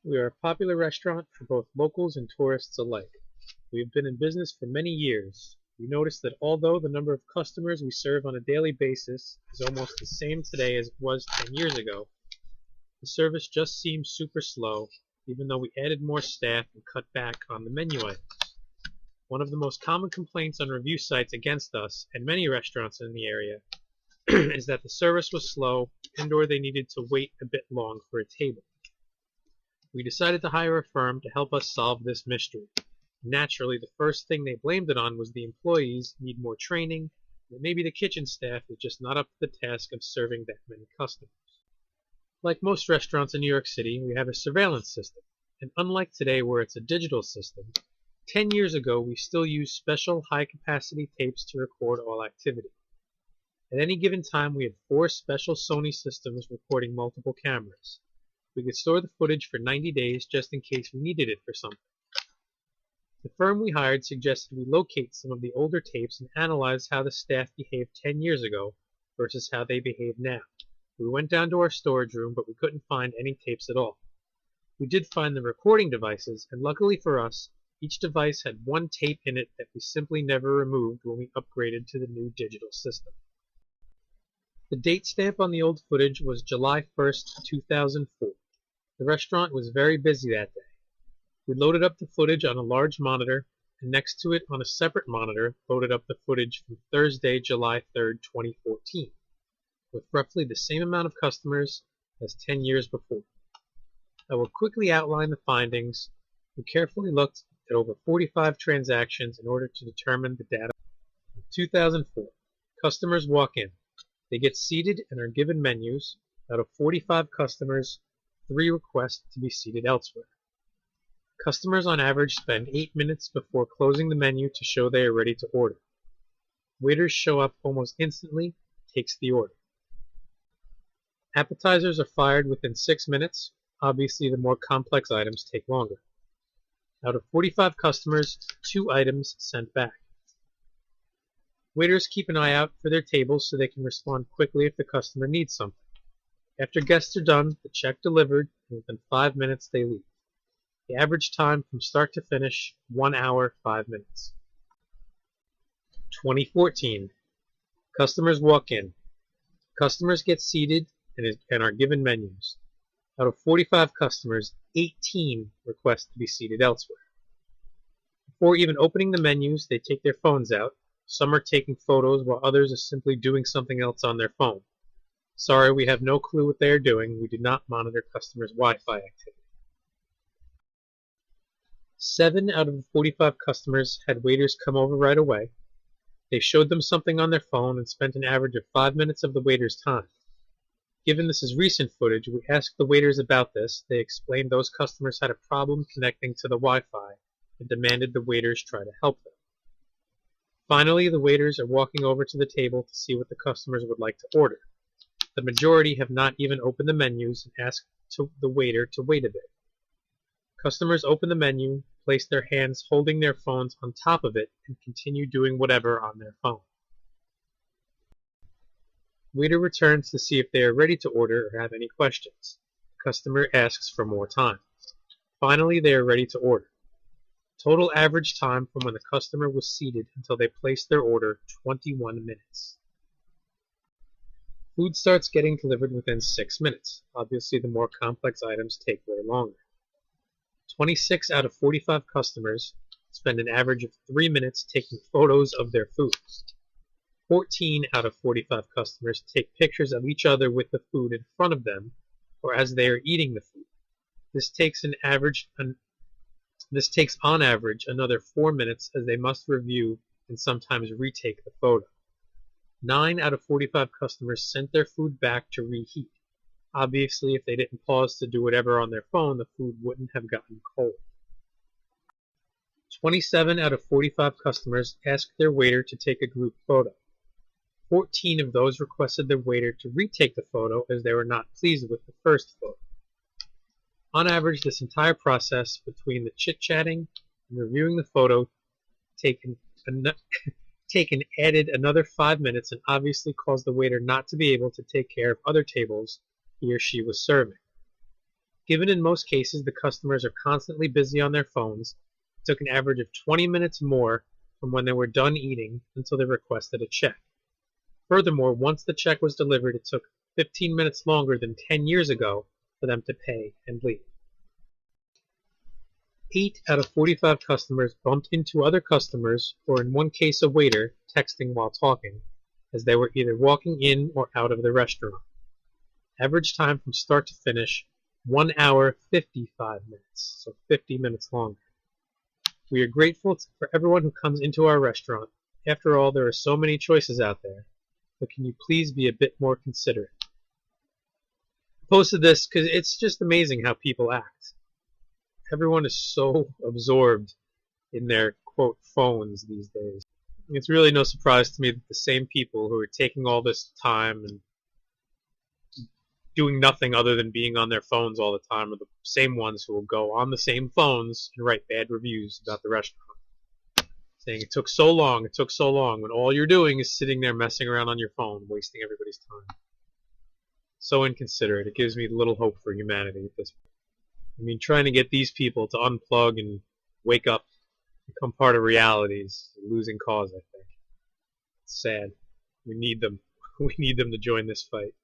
We are a popular restaurant for both locals and tourists alike. We have been in business for many years. We notice that although the number of customers we serve on a daily basis is almost the same today as it was 10 years ago, the service just seems super slow, even though we added more staff and cut back on the menu items. One of the most common complaints on review sites against us and many restaurants in the area is that the service was slow and/or they needed to wait a bit long for a table. We decided to hire a firm to help us solve this mystery. Naturally, the first thing they blamed it on was the employees need more training, and maybe the kitchen staff is just not up to the task of serving that many customers. Like most restaurants in New York City, we have a surveillance system, and unlike today where it's a digital system, 10 years ago we still used special high-capacity tapes to record all activity. At any given time we had 4 special Sony systems recording multiple cameras. We could store the footage for 90 days just in case we needed it for something. The firm we hired suggested we locate some of the older tapes and analyze how the staff behaved 10 years ago versus how they behave now. We went down to our storage room, but we couldn't find any tapes at all. We did find the recording devices, and luckily for us, each device had one tape in it that we simply never removed when we upgraded to the new digital system. The date stamp on the old footage was July 1st, 2004. The restaurant was very busy that day. We loaded up the footage on a large monitor, and next to it on a separate monitor loaded up the footage from Thursday, July 3rd, 2014, with roughly the same amount of customers as 10 years before. I will quickly outline the findings. We carefully looked at over 45 transactions in order to determine the data. In 2004, customers walk in. They get seated and are given menus. Out of 45 customers, 3 request to be seated elsewhere. Customers on average spend 8 minutes before closing the menu to show they are ready to order. Waiters show up almost instantly, takes the order. Appetizers are fired within 6 minutes. Obviously, the more complex items take longer. Out of 45 customers, 2 items sent back. Waiters keep an eye out for their tables so they can respond quickly if the customer needs something. After guests are done, the check delivered, and within 5 minutes they leave. The average time from start to finish, 1 hour, 5 minutes. 2014. Customers walk in. Customers get seated and are given menus. Out of 45 customers, 18 request to be seated elsewhere. Before even opening the menus, they take their phones out. Some are taking photos while others are simply doing something else on their phone. Sorry, we have no clue what they are doing. We do not monitor customers' Wi-Fi activity. 7 out of the 45 customers had waiters come over right away. They showed them something on their phone and spent an average of 5 minutes of the waiter's time. Given this is recent footage, we asked the waiters about this. They explained those customers had a problem connecting to the Wi-Fi and demanded the waiters try to help them. Finally, the waiters are walking over to the table to see what the customers would like to order. The majority have not even opened the menus and asked the waiter to wait a bit. Customers open the menu, place their hands holding their phones on top of it, and continue doing whatever on their phone. Waiter returns to see if they are ready to order or have any questions. Customer asks for more time. Finally, they are ready to order. Total average time from when the customer was seated until they placed their order, 21 minutes. Food starts getting delivered within 6 minutes. Obviously, the more complex items take way longer. 26 out of 45 customers spend an average of 3 minutes taking photos of their food. 14 out of 45 customers take pictures of each other with the food in front of them or as they are eating the food. This takes on average another 4 minutes as they must review and sometimes retake the photo. 9 out of 45 customers sent their food back to reheat. Obviously, if they didn't pause to do whatever on their phone, the food wouldn't have gotten cold. 27 out of 45 customers asked their waiter to take a group photo. 14 of those requested their waiter to retake the photo as they were not pleased with the first photo. On average, this entire process, between the chit-chatting and reviewing the photo, added another 5 minutes and obviously caused the waiter not to be able to take care of other tables he or she was serving. Given in most cases the customers are constantly busy on their phones, it took an average of 20 minutes more from when they were done eating until they requested a check. Furthermore, once the check was delivered, it took 15 minutes longer than 10 years ago for them to pay and leave. 8 out of 45 customers bumped into other customers, or in one case a waiter, texting while talking, as they were either walking in or out of the restaurant. Average time from start to finish, 1 hour 55 minutes, so 50 minutes longer. We are grateful for everyone who comes into our restaurant. After all, there are so many choices out there, but can you please be a bit more considerate? I posted this because it's just amazing how people act. Everyone is so absorbed in their, quote, phones these days. It's really no surprise to me that the same people who are taking all this time and doing nothing other than being on their phones all the time are the same ones who will go on the same phones and write bad reviews about the restaurant, saying it took so long, when all you're doing is sitting there messing around on your phone, wasting everybody's time. So inconsiderate. It gives me little hope for humanity at this point. I mean, trying to get these people to unplug and wake up, become part of reality is a losing cause, I think. It's sad. We need them. We need them to join this fight.